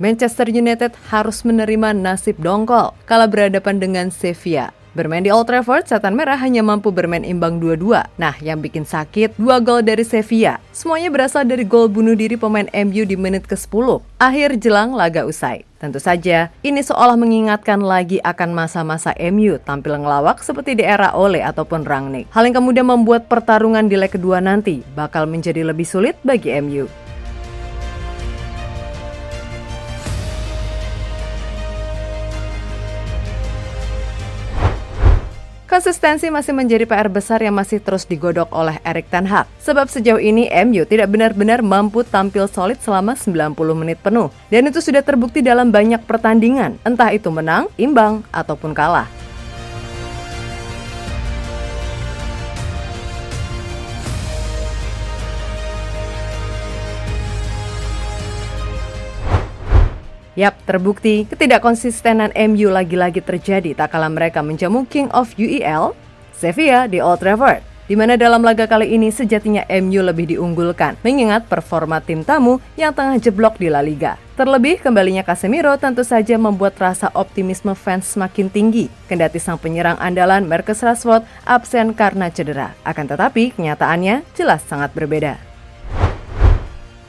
Manchester United harus menerima nasib dongkol kala berhadapan dengan Sevilla. Bermain di Old Trafford, Setan Merah hanya mampu bermain imbang 2-2. Nah, yang bikin sakit, 2 gol dari Sevilla. Semuanya berasal dari gol bunuh diri pemain MU di menit ke-10. Akhir jelang laga usai. Tentu saja, ini seolah mengingatkan lagi akan masa-masa MU tampil ngelawak seperti di era Ole ataupun Rangnick. Hal yang kemudian membuat pertarungan di leg kedua nanti bakal menjadi lebih sulit bagi MU. Konsistensi masih menjadi PR besar yang masih terus digodok oleh Erik ten Hag. Sebab sejauh ini MU tidak benar-benar mampu tampil solid selama 90 menit penuh. Dan itu sudah terbukti dalam banyak pertandingan, entah itu menang, imbang, ataupun kalah. Yap, terbukti ketidakkonsistenan MU lagi-lagi terjadi tak kala mereka menjamu King of UEL, Sevilla di Old Trafford, di mana dalam laga kali ini sejatinya MU lebih diunggulkan, mengingat performa tim tamu yang tengah jeblok di La Liga. Terlebih, kembalinya Casemiro tentu saja membuat rasa optimisme fans semakin tinggi, kendati sang penyerang andalan Marcus Rashford absen karena cedera. Akan tetapi, kenyataannya jelas sangat berbeda.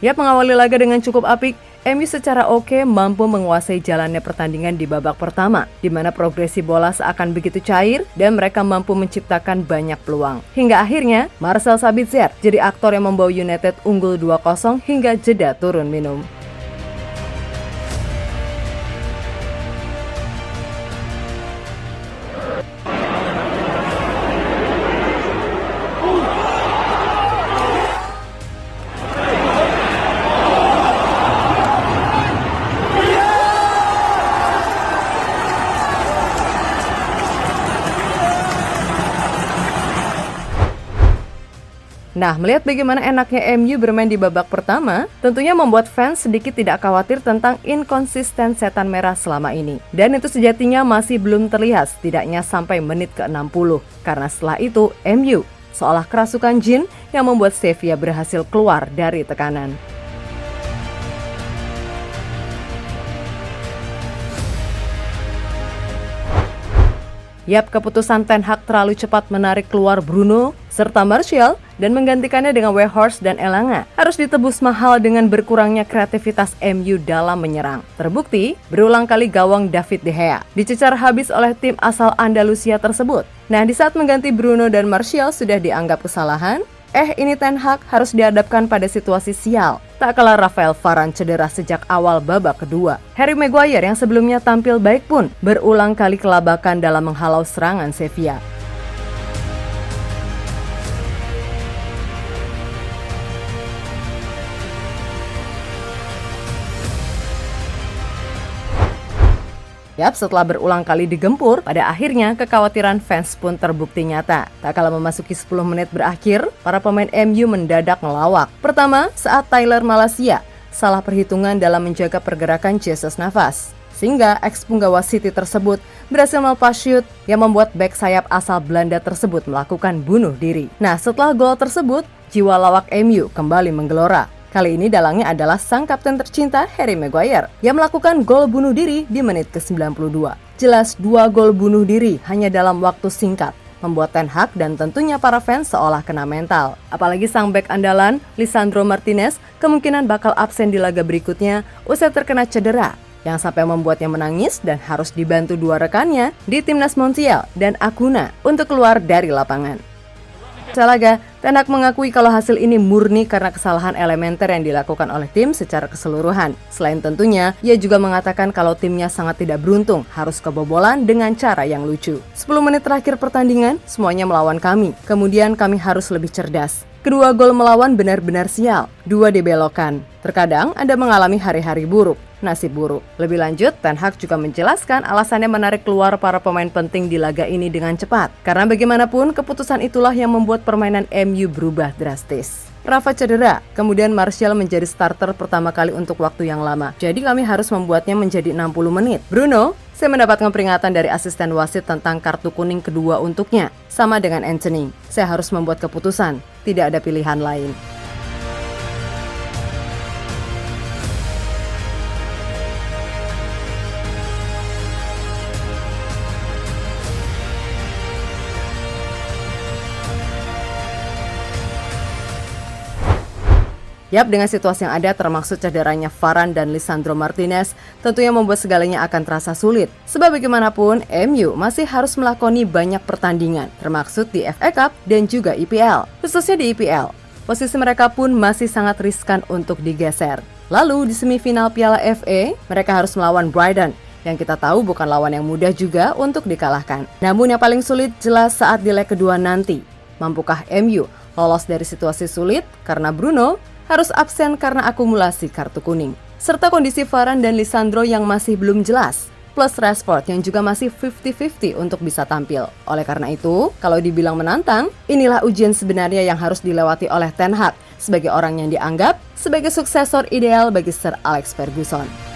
Yap, mengawali laga dengan cukup apik, MU secara oke mampu menguasai jalannya pertandingan di babak pertama, di mana progresi bola seakan begitu cair dan mereka mampu menciptakan banyak peluang. Hingga akhirnya, Marcel Sabitzer jadi aktor yang membawa United unggul 2-0 hingga jeda turun minum. Nah, melihat bagaimana enaknya MU bermain di babak pertama, tentunya membuat fans sedikit tidak khawatir tentang inkonsisten Setan Merah selama ini. Dan itu sejatinya masih belum terlihat setidaknya sampai menit ke-60. Karena setelah itu, MU seolah kerasukan jin yang membuat Sevilla berhasil keluar dari tekanan. Yap, keputusan Ten Hag terlalu cepat menarik keluar Bruno serta Martial dan menggantikannya dengan Weghorst dan Elanga harus ditebus mahal dengan berkurangnya kreativitas MU dalam menyerang. Terbukti, berulang kali gawang David De Gea dicecar habis oleh tim asal Andalusia tersebut. Nah, di saat mengganti Bruno dan Martial sudah dianggap kesalahan, ini Ten Hag harus dihadapkan pada situasi sial. Tak kalah Rafael Varane cedera sejak awal babak kedua. Harry Maguire yang sebelumnya tampil baik pun berulang kali kelabakan dalam menghalau serangan Sevilla. Yap, setelah berulang kali digempur, pada akhirnya kekhawatiran fans pun terbukti nyata. Tak kala memasuki 10 menit berakhir, para pemain MU mendadak ngelawak. Pertama, saat Tyler Malacia salah perhitungan dalam menjaga pergerakan Jesus Navas, sehingga ex-punggawa City tersebut berhasil melepas shoot yang membuat bek sayap asal Belanda tersebut melakukan bunuh diri. Nah, setelah gol tersebut, jiwa lawak MU kembali menggelora. Kali ini dalangnya adalah sang kapten tercinta Harry Maguire yang melakukan gol bunuh diri di menit ke-92. Jelas 2 gol bunuh diri hanya dalam waktu singkat membuat Ten Hag dan tentunya para fans seolah kena mental. Apalagi sang bek andalan Lisandro Martinez kemungkinan bakal absen di laga berikutnya usai terkena cedera yang sampai membuatnya menangis dan harus dibantu 2 rekannya di timnas Montiel dan Acuna untuk keluar dari lapangan. Laga, Ten Hag mengakui kalau hasil ini murni karena kesalahan elementer yang dilakukan oleh tim secara keseluruhan. Selain tentunya, ia juga mengatakan kalau timnya sangat tidak beruntung harus kebobolan dengan cara yang lucu. 10 menit terakhir pertandingan, semuanya melawan kami. Kemudian kami harus lebih cerdas. Kedua gol melawan benar-benar sial, 2 dibelokkan. Terkadang Anda mengalami hari-hari buruk, nasib buruk. Lebih lanjut, Ten Hag juga menjelaskan alasannya menarik keluar para pemain penting di laga ini dengan cepat. Karena bagaimanapun, keputusan itulah yang membuat permainan MU berubah drastis. Rafa cedera, kemudian Martial menjadi starter pertama kali untuk waktu yang lama. Jadi kami harus membuatnya menjadi 60 menit. Bruno, saya mendapatkan peringatan dari asisten wasit tentang kartu kuning kedua untuknya. Sama dengan Anthony, saya harus membuat keputusan, tidak ada pilihan lain. Yap, dengan situasi yang ada termasuk cederanya Varane dan Lisandro Martinez, tentunya membuat segalanya akan terasa sulit. Sebab bagaimanapun, MU masih harus melakoni banyak pertandingan, termasuk di FA Cup dan juga IPL. Khususnya di IPL, posisi mereka pun masih sangat riskan untuk digeser. Lalu di semifinal Piala FA, mereka harus melawan Brighton, yang kita tahu bukan lawan yang mudah juga untuk dikalahkan. Namun yang paling sulit jelas saat di leg kedua nanti. Mampukah MU lolos dari situasi sulit karena Bruno harus absen karena akumulasi kartu kuning, serta kondisi Varane dan Lisandro yang masih belum jelas, plus Rashford yang juga masih 50-50 untuk bisa tampil. Oleh karena itu, kalau dibilang menantang, inilah ujian sebenarnya yang harus dilewati oleh Ten Hag sebagai orang yang dianggap sebagai suksesor ideal bagi Sir Alex Ferguson.